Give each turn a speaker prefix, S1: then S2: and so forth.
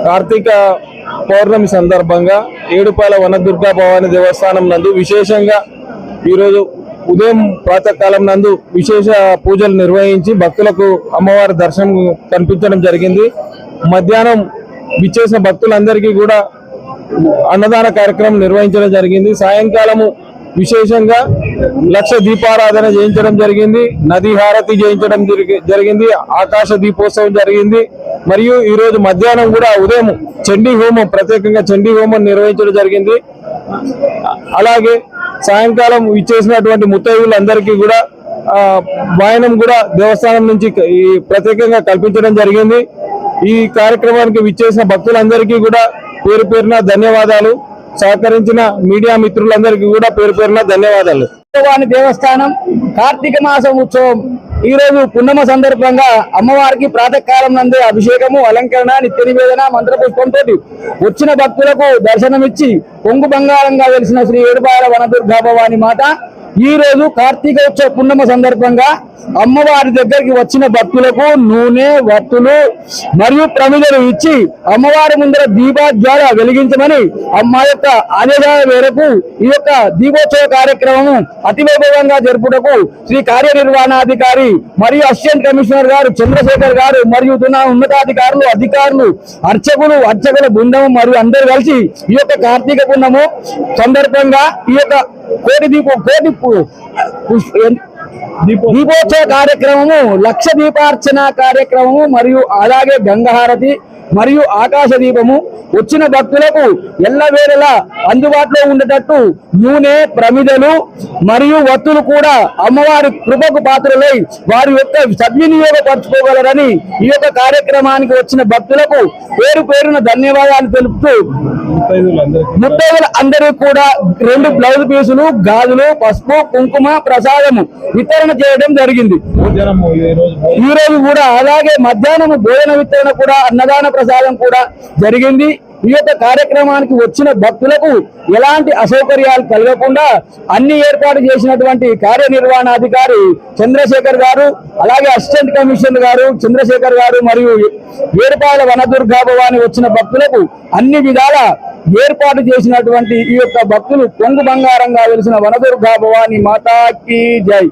S1: కార్తీక పౌర్ణమి సందర్భంగా ఏడుపాయల వనదుర్గా భవాని దేవస్థానం నందు విశేషంగా ఈరోజు ఉదయం ప్రాతకాలం నందు విశేష పూజలు నిర్వహించి భక్తులకు అమ్మవారి దర్శనం కల్పించడం జరిగింది. మధ్యాహ్నం విచ్చేసిన భక్తులందరికీ కూడా అన్నదాన కార్యక్రమం నిర్వహించడం జరిగింది. సాయంకాలము విశేషంగా లక్ష దీపారాధన చేయించడం జరిగింది, నదీ హారతి చేయించడం జరిగింది, ఆకాశ దీపోత్సవం జరిగింది. మరియు ఈ రోజు మధ్యాహ్నం కూడా ఉదయం చండీ హోమం, ప్రత్యేకంగా చండీ హోమం నిర్వహించడం జరిగింది. అలాగే సాయంకాలం ఇచ్చేసినటువంటి ముత్తైదులందరికీ కూడా వాయనం కూడా దేవస్థానం నుంచి ప్రత్యేకంగా కల్పించడం జరిగింది. ఈ కార్యక్రమానికి విచ్చేసిన భక్తులందరికీ కూడా పేరు పేరున ధన్యవాదాలు. సహకరించిన మీడియా మిత్రులందరికీ కూడా పేరు పేరున ధన్యవాదాలు.
S2: దేవస్థానం కార్తీక మాసం ఉత్సవం ఈ రోజు పున్నమ సందర్భంగా అమ్మవారికి ప్రాతకాలం నందే అభిషేకము, అలంకరణ, నిత్య నివేదన, మంత్రపుష్పంతో వచ్చిన భక్తులకు దర్శనమిచ్చి పొంగు బంగారంగా వెలిసిన శ్రీ ఏడుపాయల వనదుర్గా భవాని మాత ఈ రోజు కార్తీక ఉత్సవ పున్నమ సందర్భంగా అమ్మవారి దగ్గరికి వచ్చిన భక్తులకు నూనె, వత్తులు మరియు ప్రమిదలు ఇచ్చి అమ్మవారి ముందర దీపజ్వాల వెలిగించమని అమ్మ యొక్క ఆదేశాల మేరకు ఈ యొక్క దీపోత్సవ కార్యక్రమము అతివైభవంగా జరుపుటకు శ్రీ కార్యనిర్వహణాధికారి మరియు అసిస్టెంట్ కమిషనర్ గారు చంద్రశేఖర్ గారు మరియు ఉన్నతాధికారులు, అధికారులు, అర్చకుల బృందము మరియు అందరూ కలిసి ఈ యొక్క కార్తీక పున్నము సందర్భంగా ఈ యొక్క దీపోత్సవ కార్యక్రమము, లక్ష దీపార్చన కార్యక్రమము మరియు అలాగే గంగాహారతి మరియు ఆకాశ దీపము వచ్చిన భక్తులకు ఎల్లవేళలా అందుబాటులో ఉండేటట్టు నూనె, ప్రమిదలు మరియు వత్తులు కూడా అమ్మవారి కృపకు పాత్రలై వారి యొక్క సద్వినియోగపరచుకోగలరని ఈ యొక్క కార్యక్రమానికి వచ్చిన భక్తులకు పేరు పేరున ధన్యవాదాలు తెలుపుతూ ముత్తైదులు అందరూ కూడా 2 బ్లౌజ్ పీసులు, గాజులు, పసుపు, కుంకుమ ప్రసాదము వితరణ చేయడం జరిగింది. ఈ రోజు కూడా అలాగే మధ్యాహ్నం భోజన వితరణ కూడా, అన్నదాన ప్రసాదం కూడా జరిగింది. ఈ యొక్క కార్యక్రమానికి వచ్చిన భక్తులకు ఎలాంటి అసౌకర్యాలు కలగకుండా అన్ని ఏర్పాటు చేసినటువంటి కార్యనిర్వహణాధికారి చంద్రశేఖర్ గారు, అలాగే అసిస్టెంట్ కమిషనర్ గారు చంద్రశేఖర్ గారు మరియు ఏడుపాయల వనదుర్గా భవాని వచ్చిన భక్తులకు అన్ని విధాల ఏర్పాటు చేసినటువంటి ఈ యొక్క భక్తులు పొంగు బంగారంగా వెలిసిన వనదుర్గా భవాని మాతాకి జై.